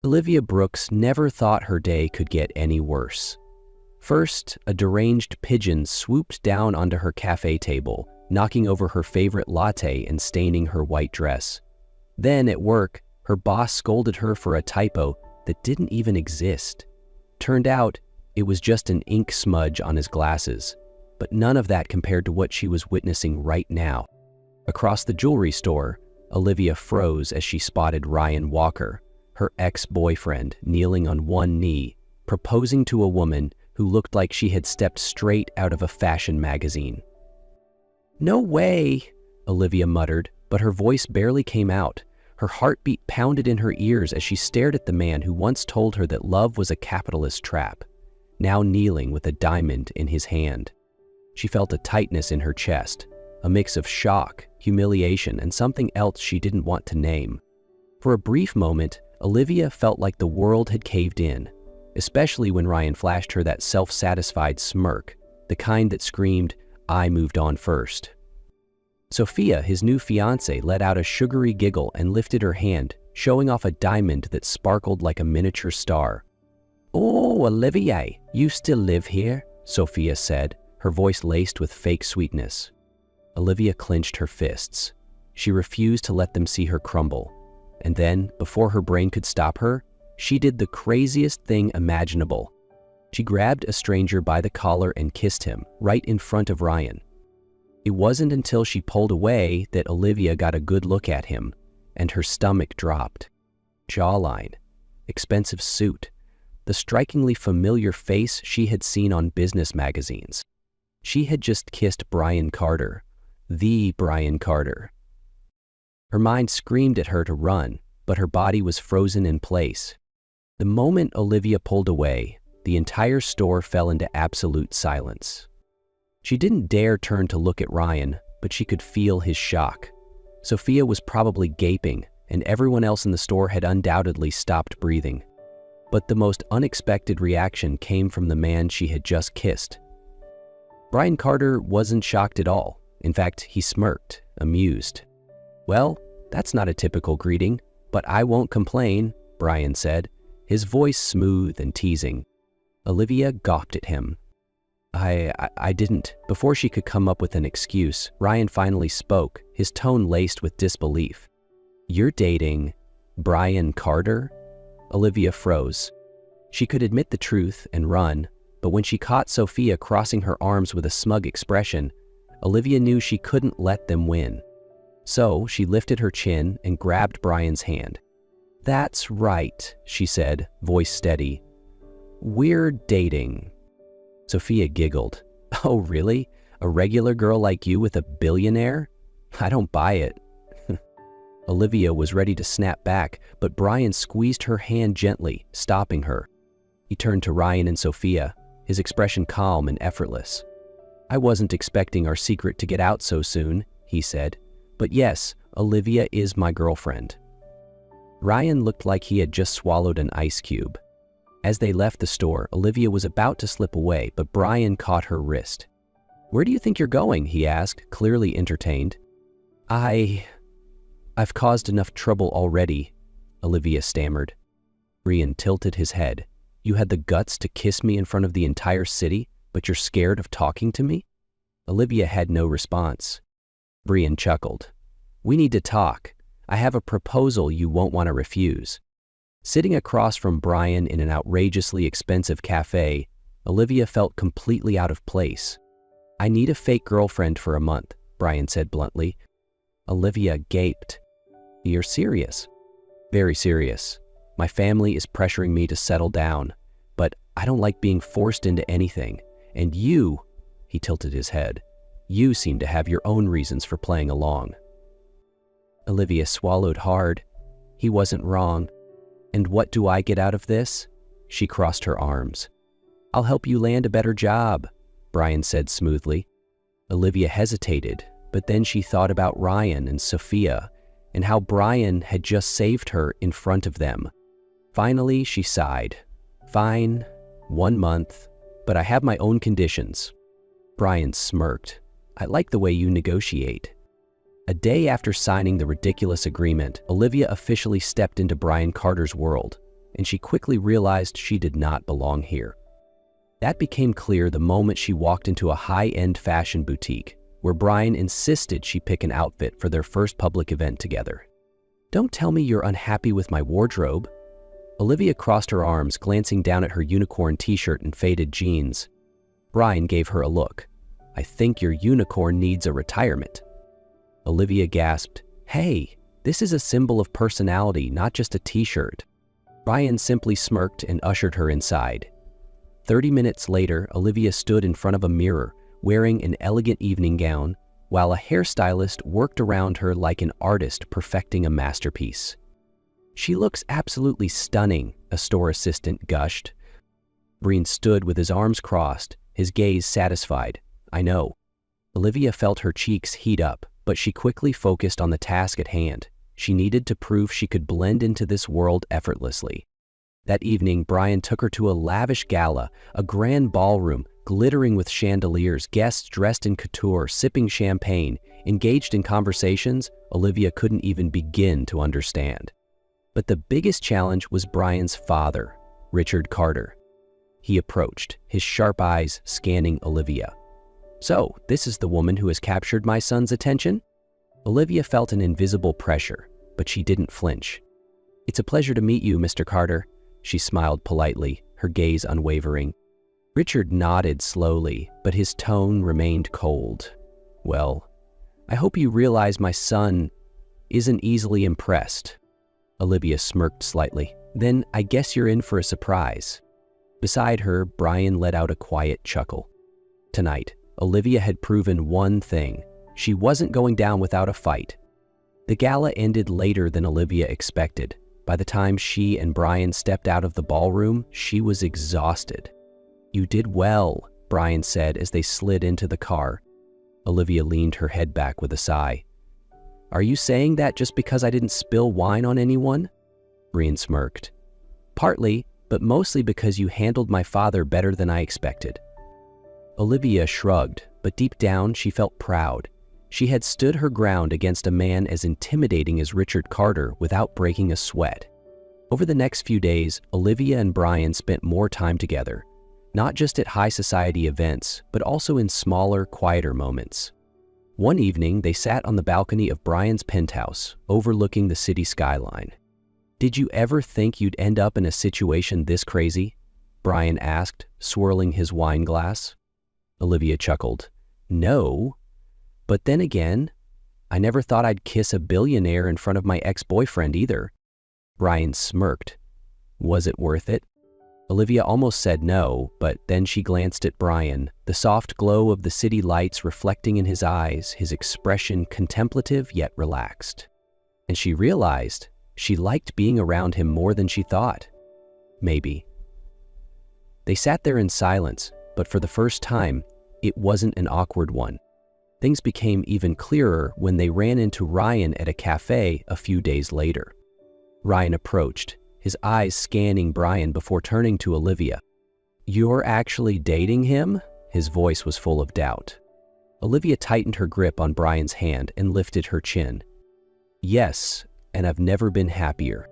Olivia Brooks never thought her day could get any worse. First, a deranged pigeon swooped down onto her cafe table, knocking over her favorite latte and staining her white dress. Then, at work, her boss scolded her for a typo that didn't even exist. Turned out, it was just an ink smudge on his glasses, but none of that compared to what she was witnessing right now. Across the jewelry store, Olivia froze as she spotted Ryan Walker, her ex-boyfriend, kneeling on one knee, proposing to a woman who looked like she had stepped straight out of a fashion magazine. "No way," Olivia muttered, but her voice barely came out. Her heartbeat pounded in her ears as she stared at the man who once told her that love was a capitalist trap, now kneeling with a diamond in his hand. She felt a tightness in her chest, a mix of shock, humiliation, and something else she didn't want to name. For a brief moment, Olivia felt like the world had caved in, especially when Ryan flashed her that self-satisfied smirk, the kind that screamed, "I moved on first." Sophia, his new fiancée, let out a sugary giggle and lifted her hand, showing off a diamond that sparkled like a miniature star. "Oh, Olivia, you still live here?" Sophia said, her voice laced with fake sweetness. Olivia clenched her fists. She refused to let them see her crumble. And then, before her brain could stop her, she did the craziest thing imaginable. She grabbed a stranger by the collar and kissed him, right in front of Ryan. It wasn't until she pulled away that Olivia got a good look at him, and her stomach dropped. Jawline, expensive suit, the strikingly familiar face she had seen on business magazines. She had just kissed Brian Carter, the Brian Carter. Her mind screamed at her to run, but her body was frozen in place. The moment Olivia pulled away, the entire store fell into absolute silence. She didn't dare turn to look at Ryan, but she could feel his shock. Sophia was probably gaping, and everyone else in the store had undoubtedly stopped breathing. But the most unexpected reaction came from the man she had just kissed. Brian Carter wasn't shocked at all. In fact, he smirked, amused. "Well, that's not a typical greeting, but I won't complain," Brian said, his voice smooth and teasing. Olivia gawped at him. I didn't." Before she could come up with an excuse, Ryan finally spoke, his tone laced with disbelief. "You're dating Brian Carter?" Olivia froze. She could admit the truth and run, but when she caught Sophia crossing her arms with a smug expression, Olivia knew she couldn't let them win. So she lifted her chin and grabbed Brian's hand. "That's right," she said, voice steady. "We're dating." Sophia giggled. "Oh, really? A regular girl like you with a billionaire? I don't buy it." Olivia was ready to snap back, but Brian squeezed her hand gently, stopping her. He turned to Ryan and Sophia, his expression calm and effortless. "I wasn't expecting our secret to get out so soon," he said. "But yes, Olivia is my girlfriend." Ryan looked like he had just swallowed an ice cube. As they left the store, Olivia was about to slip away, but Brian caught her wrist. "Where do you think you're going?" he asked, clearly entertained. I've caused enough trouble already," Olivia stammered. Brian tilted his head. "You had the guts to kiss me in front of the entire city, but you're scared of talking to me?" Olivia had no response. Brian chuckled. "We need to talk. I have a proposal you won't want to refuse." Sitting across from Brian in an outrageously expensive cafe, Olivia felt completely out of place. "I need a fake girlfriend for a month," Brian said bluntly. Olivia gaped. "You're serious?" "Very serious. My family is pressuring me to settle down, but I don't like being forced into anything. And you," he tilted his head, "you seem to have your own reasons for playing along." Olivia swallowed hard. He wasn't wrong. "And what do I get out of this?" She crossed her arms. "I'll help you land a better job," Brian said smoothly. Olivia hesitated, but then she thought about Ryan and Sophia and how Brian had just saved her in front of them. Finally, she sighed. "Fine, 1 month, but I have my own conditions." Brian smirked. "I like the way you negotiate." A day after signing the ridiculous agreement, Olivia officially stepped into Brian Carter's world, and she quickly realized she did not belong here. That became clear the moment she walked into a high-end fashion boutique, where Brian insisted she pick an outfit for their first public event together. "Don't tell me you're unhappy with my wardrobe." Olivia crossed her arms, glancing down at her unicorn t-shirt and faded jeans. Brian gave her a look. "I think your unicorn needs a retirement." Olivia gasped, "Hey, this is a symbol of personality, not just a t-shirt." Brian simply smirked and ushered her inside. 30 minutes later, Olivia stood in front of a mirror, wearing an elegant evening gown, while a hairstylist worked around her like an artist perfecting a masterpiece. "She looks absolutely stunning," a store assistant gushed. Brian stood with his arms crossed, his gaze satisfied. "I know." Olivia felt her cheeks heat up, but she quickly focused on the task at hand. She needed to prove she could blend into this world effortlessly. That evening, Brian took her to a lavish gala, a grand ballroom, glittering with chandeliers, guests dressed in couture, sipping champagne, engaged in conversations Olivia couldn't even begin to understand. But the biggest challenge was Brian's father, Richard Carter. He approached, his sharp eyes scanning Olivia. "So, this is the woman who has captured my son's attention?" Olivia felt an invisible pressure, but she didn't flinch. "It's a pleasure to meet you, Mr. Carter." She smiled politely, her gaze unwavering. Richard nodded slowly, but his tone remained cold. "Well, I hope you realize my son isn't easily impressed." Olivia smirked slightly. "Then I guess you're in for a surprise." Beside her, Brian let out a quiet chuckle. Tonight, Olivia had proven one thing. She wasn't going down without a fight. The gala ended later than Olivia expected. By the time she and Brian stepped out of the ballroom, she was exhausted. "You did well," Brian said as they slid into the car. Olivia leaned her head back with a sigh. "Are you saying that just because I didn't spill wine on anyone?" Brian smirked. "Partly, but mostly because you handled my father better than I expected." Olivia shrugged, but deep down she felt proud. She had stood her ground against a man as intimidating as Richard Carter without breaking a sweat. Over the next few days, Olivia and Brian spent more time together, not just at high society events, but also in smaller, quieter moments. One evening, they sat on the balcony of Brian's penthouse, overlooking the city skyline. "Did you ever think you'd end up in a situation this crazy?" Brian asked, swirling his wine glass. Olivia chuckled. "No. But then again, I never thought I'd kiss a billionaire in front of my ex-boyfriend either." Brian smirked. "Was it worth it?" Olivia almost said no, but then she glanced at Brian, the soft glow of the city lights reflecting in his eyes, his expression contemplative yet relaxed. And she realized she liked being around him more than she thought. Maybe. They sat there in silence, but for the first time, it wasn't an awkward one. Things became even clearer when they ran into Ryan at a cafe a few days later. Ryan approached, his eyes scanning Brian before turning to Olivia. "You're actually dating him?" His voice was full of doubt. Olivia tightened her grip on Brian's hand and lifted her chin. "Yes, and I've never been happier."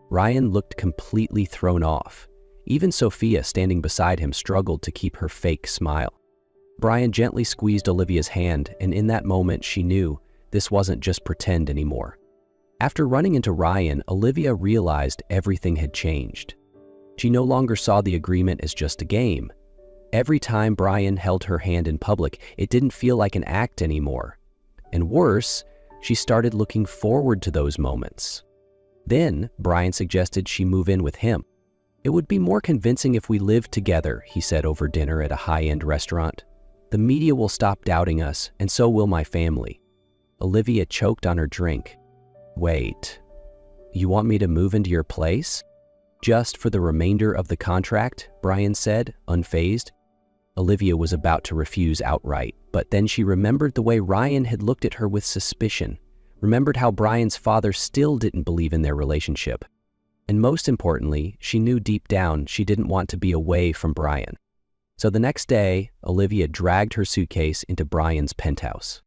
Ryan looked completely thrown off. Even Sophia, standing beside him, struggled to keep her fake smile. Brian gently squeezed Olivia's hand, and in that moment she knew this wasn't just pretend anymore. After running into Ryan, Olivia realized everything had changed. She no longer saw the agreement as just a game. Every time Brian held her hand in public, it didn't feel like an act anymore. And worse, she started looking forward to those moments. Then, Brian suggested she move in with him. "It would be more convincing if we lived together," he said over dinner at a high-end restaurant. "The media will stop doubting us, and so will my family." Olivia choked on her drink. "Wait, you want me to move into your place?" "Just for the remainder of the contract," Brian said, unfazed. Olivia was about to refuse outright, but then she remembered the way Ryan had looked at her with suspicion, remembered how Brian's father still didn't believe in their relationship. And most importantly, she knew deep down she didn't want to be away from Brian. So the next day, Olivia dragged her suitcase into Brian's penthouse.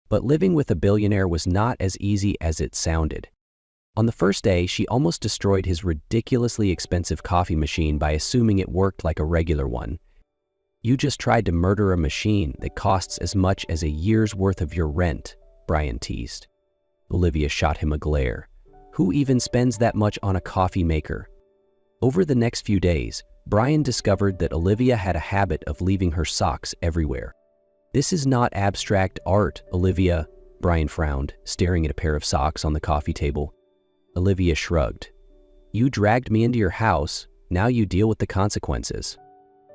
But living with a billionaire was not as easy as it sounded. On the first day, she almost destroyed his ridiculously expensive coffee machine by assuming it worked like a regular one. "You just tried to murder a machine that costs as much as a year's worth of your rent," Brian teased. Olivia shot him a glare. "Who even spends that much on a coffee maker?" Over the next few days, Brian discovered that Olivia had a habit of leaving her socks everywhere. "This is not abstract art, Olivia," Brian frowned, staring at a pair of socks on the coffee table. Olivia shrugged. "You dragged me into your house, now you deal with the consequences."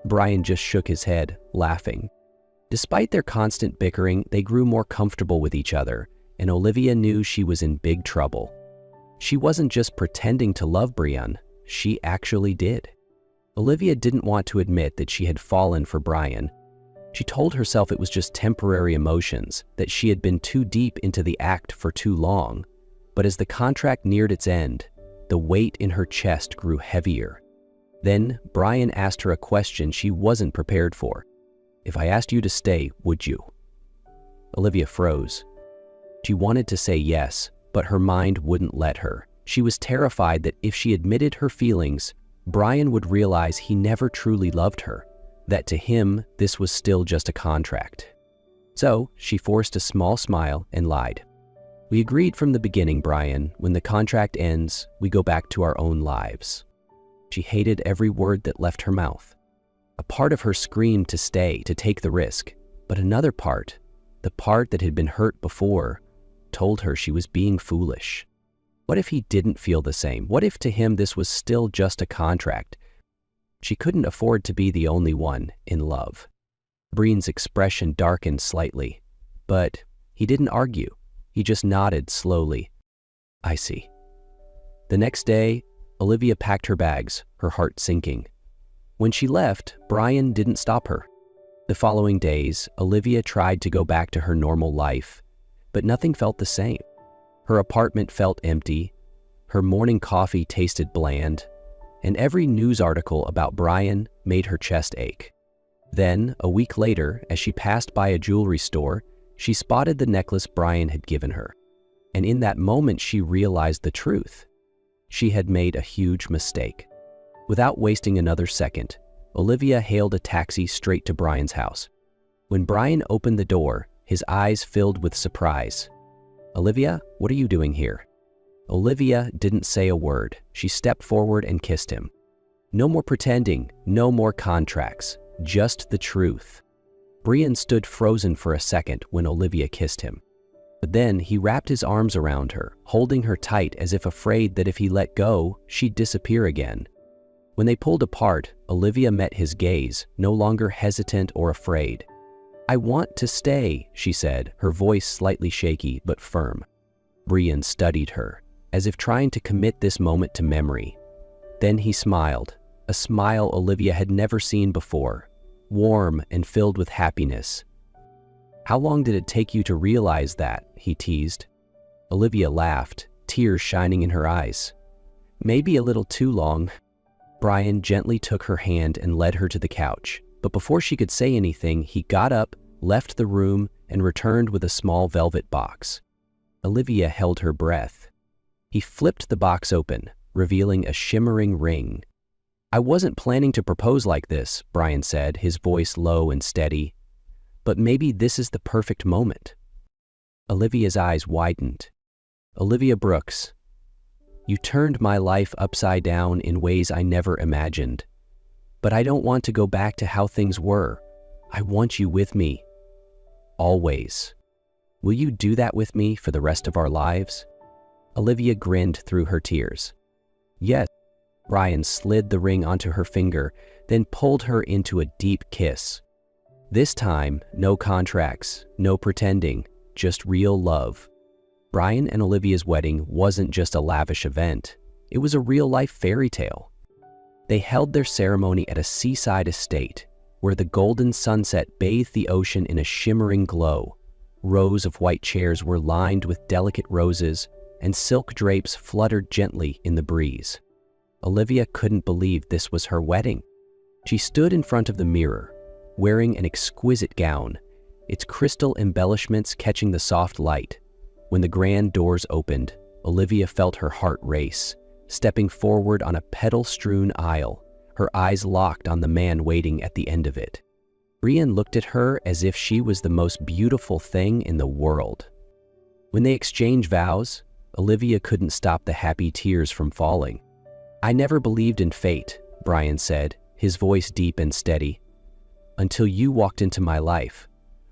Brian just shook his head, laughing. Despite their constant bickering, they grew more comfortable with each other, and Olivia knew she was in big trouble. She wasn't just pretending to love Brian, she actually did. Olivia didn't want to admit that she had fallen for Brian. She told herself it was just temporary emotions, that she had been too deep into the act for too long. But as the contract neared its end, the weight in her chest grew heavier. Then Brian asked her a question she wasn't prepared for. "If I asked you to stay, would you?" Olivia froze. She wanted to say yes, but her mind wouldn't let her. She was terrified that if she admitted her feelings, Brian would realize he never truly loved her, that to him this was still just a contract. So she forced a small smile and lied. "We agreed from the beginning, Brian, when the contract ends, we go back to our own lives." She hated every word that left her mouth. A part of her screamed to stay, to take the risk, but another part, the part that had been hurt before, told her she was being foolish. What if he didn't feel the same? What if to him this was still just a contract? She couldn't afford to be the only one in love. Brian's expression darkened slightly, but he didn't argue. He just nodded slowly. "I see." The next day, Olivia packed her bags, her heart sinking. When she left, Brian didn't stop her. The following days, Olivia tried to go back to her normal life, but nothing felt the same. Her apartment felt empty, her morning coffee tasted bland, and every news article about Brian made her chest ache. Then, a week later, as she passed by a jewelry store, she spotted the necklace Brian had given her. And in that moment, she realized the truth. She had made a huge mistake. Without wasting another second, Olivia hailed a taxi straight to Brian's house. When Brian opened the door, his eyes filled with surprise. "Olivia, what are you doing here?" Olivia didn't say a word. She stepped forward and kissed him. No more pretending, no more contracts, just the truth. Brian stood frozen for a second when Olivia kissed him. But then he wrapped his arms around her, holding her tight as if afraid that if he let go, she'd disappear again. When they pulled apart, Olivia met his gaze, no longer hesitant or afraid. "I want to stay," she said, her voice slightly shaky but firm. Brian studied her, as if trying to commit this moment to memory. Then he smiled, a smile Olivia had never seen before, warm and filled with happiness. "How long did it take you to realize that?" he teased. Olivia laughed, tears shining in her eyes. "Maybe a little too long." Brian gently took her hand and led her to the couch, but before she could say anything, he got up, left the room, and returned with a small velvet box. Olivia held her breath. He flipped the box open, revealing a shimmering ring. "I wasn't planning to propose like this," Brian said, his voice low and steady. "But maybe this is the perfect moment." Olivia's eyes widened. "Olivia Brooks, you turned my life upside down in ways I never imagined. But I don't want to go back to how things were. I want you with me. Always. Will you do that with me for the rest of our lives?" Olivia grinned through her tears. "Yes." Brian slid the ring onto her finger, then pulled her into a deep kiss. This time, no contracts, no pretending, just real love. Brian and Olivia's wedding wasn't just a lavish event. It was a real-life fairy tale. They held their ceremony at a seaside estate, where the golden sunset bathed the ocean in a shimmering glow. Rows of white chairs were lined with delicate roses, and silk drapes fluttered gently in the breeze. Olivia couldn't believe this was her wedding. She stood in front of the mirror, wearing an exquisite gown, its crystal embellishments catching the soft light. When the grand doors opened, Olivia felt her heart race, stepping forward on a petal-strewn aisle, her eyes locked on the man waiting at the end of it. Brian looked at her as if she was the most beautiful thing in the world. When they exchanged vows, Olivia couldn't stop the happy tears from falling. "I never believed in fate," Brian said, his voice deep and steady, "until you walked into my life,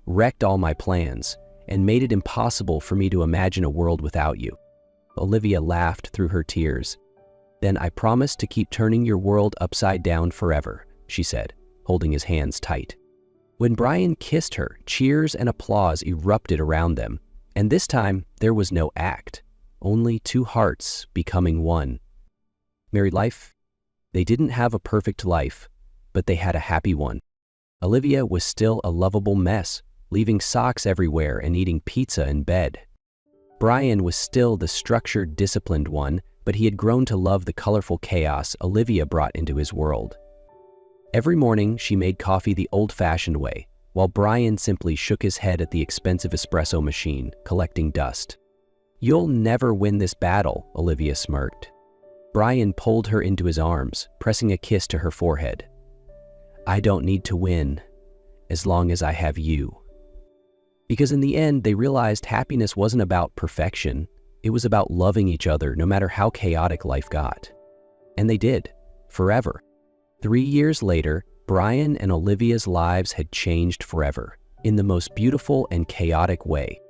wrecked all my plans, and made it impossible for me to imagine a world without you." Olivia laughed through her tears. "Then I promise to keep turning your world upside down forever," she said, holding his hands tight. When Brian kissed her, cheers and applause erupted around them, and this time there was no act, only two hearts becoming one. Married life? They didn't have a perfect life, but they had a happy one. Olivia was still a lovable mess, leaving socks everywhere and eating pizza in bed. Brian was still the structured, disciplined one, but he had grown to love the colorful chaos Olivia brought into his world. Every morning, she made coffee the old-fashioned way, while Brian simply shook his head at the expensive espresso machine, collecting dust. "You'll never win this battle," Olivia smirked. Brian pulled her into his arms, pressing a kiss to her forehead. "I don't need to win, as long as I have you." Because in the end, they realized happiness wasn't about perfection. It was about loving each other no matter how chaotic life got. And they did, forever. 3 years later, Brian and Olivia's lives had changed forever, in the most beautiful and chaotic way.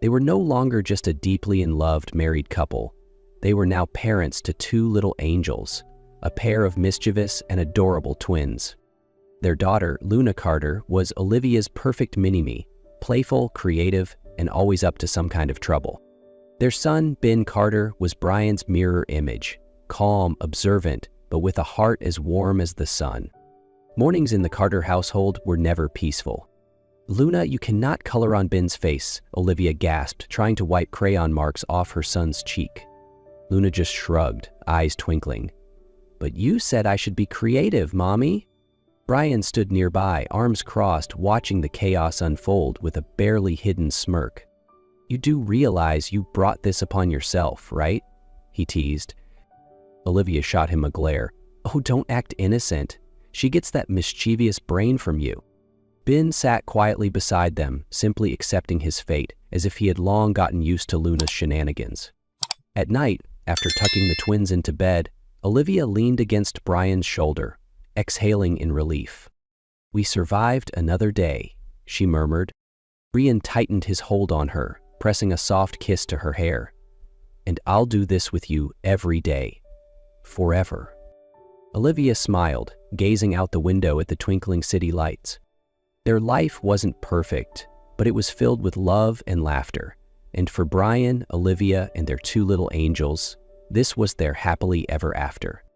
They were no longer just a deeply in loved married couple. They were now parents to 2 little angels, a pair of mischievous and adorable twins. Their daughter, Luna Carter, was Olivia's perfect mini-me, playful, creative, and always up to some kind of trouble. Their son, Ben Carter, was Brian's mirror image, calm, observant, but with a heart as warm as the sun. Mornings in the Carter household were never peaceful. "Luna, you cannot color on Ben's face," Olivia gasped, trying to wipe crayon marks off her son's cheek. Luna just shrugged, eyes twinkling. "But you said I should be creative, Mommy." Brian stood nearby, arms crossed, watching the chaos unfold with a barely hidden smirk. "You do realize you brought this upon yourself, right?" he teased. Olivia shot him a glare. "Oh, don't act innocent. She gets that mischievous brain from you." Ben sat quietly beside them, simply accepting his fate, as if he had long gotten used to Luna's shenanigans. At night, after tucking the twins into bed, Olivia leaned against Brian's shoulder, exhaling in relief. "We survived another day," she murmured. Brian tightened his hold on her, pressing a soft kiss to her hair. "And I'll do this with you every day. Forever." Olivia smiled, gazing out the window at the twinkling city lights. Their life wasn't perfect, but it was filled with love and laughter. And for Brian, Olivia, and their 2 little angels, this was their happily ever after.